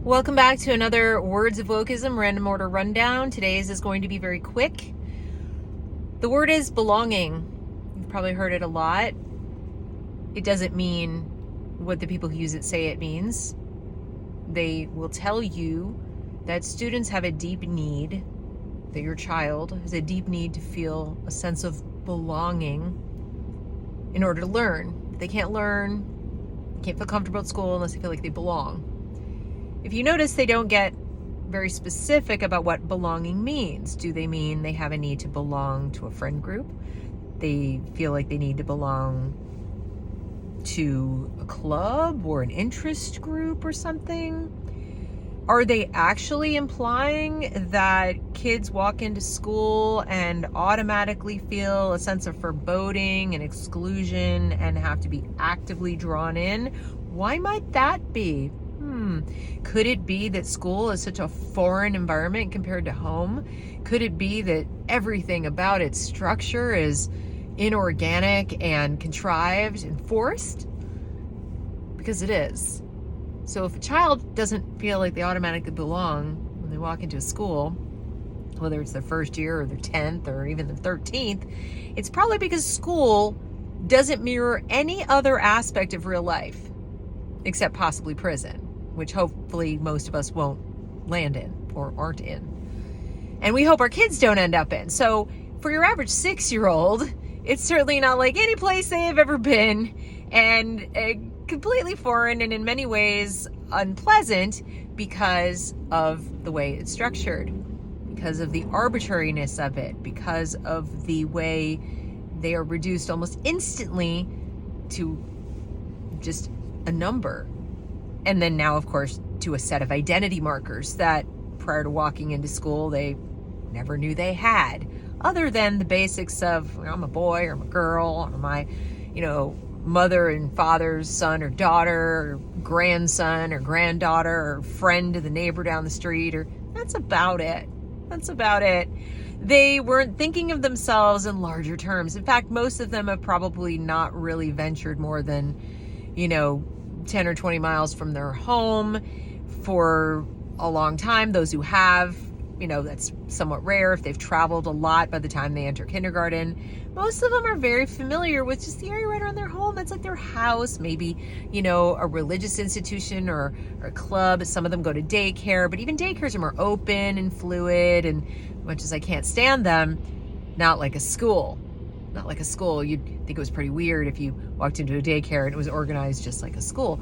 Welcome back to another Words of Wokism random order rundown. Today's is going to be very quick. The word is belonging. You've probably heard it a lot. It doesn't mean what the people who use it say it means. They will tell you that students have a deep need, that your child has a deep need to feel a sense of belonging in order to learn. They can't learn, they can't feel comfortable at school unless they feel like they belong. If you notice, they don't get very specific about what belonging means. Do they mean they have a need to belong to a friend group? They feel like they need to belong to a club or an interest group or something? Are they actually implying that kids walk into school and automatically feel a sense of foreboding and exclusion and have to be actively drawn in? Why might that be? Could it be that school is such a foreign environment compared to home? Could it be that everything about its structure is inorganic and contrived and forced? Because it is. So if a child doesn't feel like they automatically belong when they walk into a school, whether it's their first year or their 10th or even their 13th, it's probably because school doesn't mirror any other aspect of real life, except possibly prison, which hopefully most of us won't land in or aren't in. And we hope our kids don't end up in. So for your average 6-year-old, it's certainly not like any place they have ever been, and completely foreign and in many ways unpleasant because of the way it's structured, because of the arbitrariness of it, because of the way they are reduced almost instantly to just a number. And then now, of course, to a set of identity markers that prior to walking into school, they never knew they had, other than the basics of, I'm a boy or I'm a girl, or my, mother and father's son or daughter, or grandson or granddaughter, or friend to the neighbor down the street, or that's about it. That's about it. They weren't thinking of themselves in larger terms. In fact, most of them have probably not really ventured more than, 10 or 20 miles from their home for a long time. Those who have, that's somewhat rare. If they've traveled a lot by the time they enter kindergarten, most of them are very familiar with just the area right around their home. That's like their house, maybe, a religious institution or a club. Some of them go to daycare, but even daycares are more open and fluid, and much as I can't stand them, not like a school. Not like a school. You'd think it was pretty weird if you walked into a daycare and it was organized just like a school.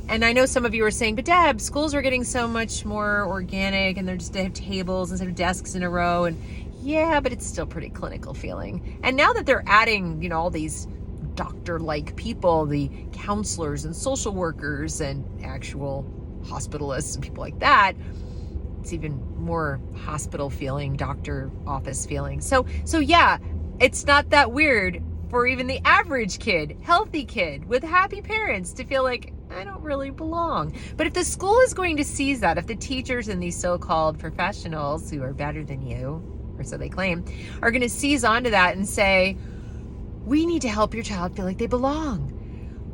And I know some of you are saying, but Deb, schools are getting so much more organic and they have tables instead of desks in a row. And yeah, but it's still pretty clinical feeling. And now that they're adding, all these doctor-like people, the counselors and social workers and actual hospitalists and people like that, it's even more hospital feeling, doctor office feeling. So yeah, it's not that weird for even the average kid, healthy kid with happy parents to feel like, I don't really belong. But if the school is going to seize that, if the teachers and these so-called professionals who are better than you, or so they claim, are going to seize onto that and say, we need to help your child feel like they belong.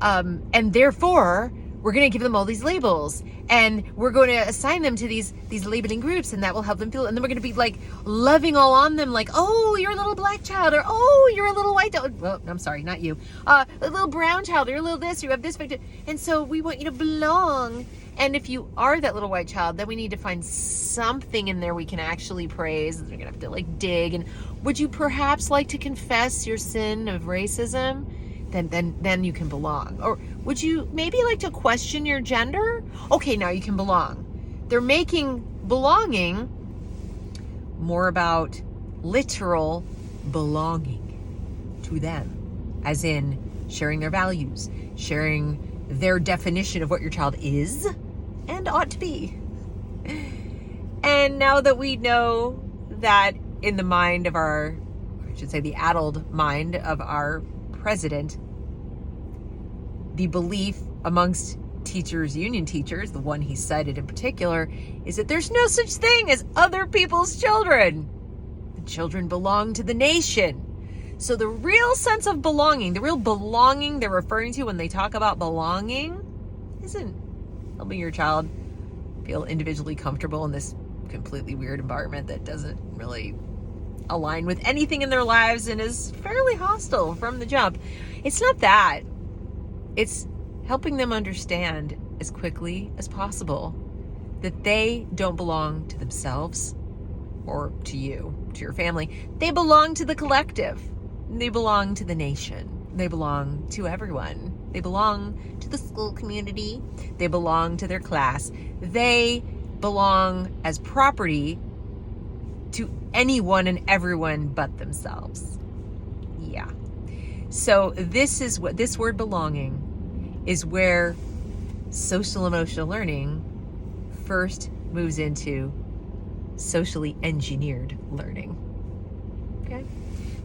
And therefore, we're going to give them all these labels, and we're going to assign them to these labeling groups, and that will help them feel. And then we're going to be like loving all on them, like, oh, you're a little black child, or oh, you're a little white child. Well, I'm sorry, not you. A little brown child, or a little this, or you have this. And so we want you to belong. And if you are that little white child, then we need to find something in there we can actually praise. We're going to have to dig. And would you perhaps like to confess your sin of racism? Then you can belong. Or would you maybe like to question your gender? Okay, now you can belong. They're making belonging more about literal belonging to them, as in sharing their values, sharing their definition of what your child is and ought to be. And now that we know that in the mind of the addled mind of our president, the belief amongst teachers, union teachers, the one he cited in particular, is that there's no such thing as other people's children. The children belong to the nation. So the real sense of belonging, the real belonging they're referring to when they talk about belonging, isn't helping your child feel individually comfortable in this completely weird environment that doesn't really align with anything in their lives and is fairly hostile from the jump. It's not that. It's helping them understand as quickly as possible that they don't belong to themselves or to you, to your family. They belong to the collective. They belong to the nation. They belong to everyone. They belong to the school community. They belong to their class. They belong as property to anyone and everyone but themselves. Yeah. So this word belonging is where social emotional learning first moves into socially engineered learning. Okay?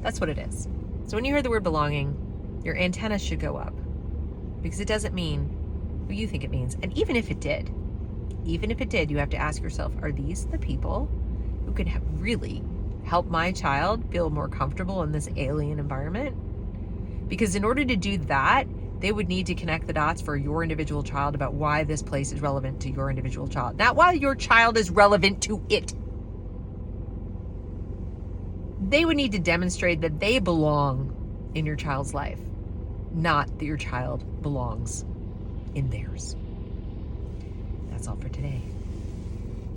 That's what it is. So when you hear the word belonging, your antennas should go up, because it doesn't mean what you think it means. And even if it did, you have to ask yourself, are these the people who could really help my child feel more comfortable in this alien environment? Because in order to do that, they would need to connect the dots for your individual child about why this place is relevant to your individual child, not why your child is relevant to it. They would need to demonstrate that they belong in your child's life, not that your child belongs in theirs. That's all for today.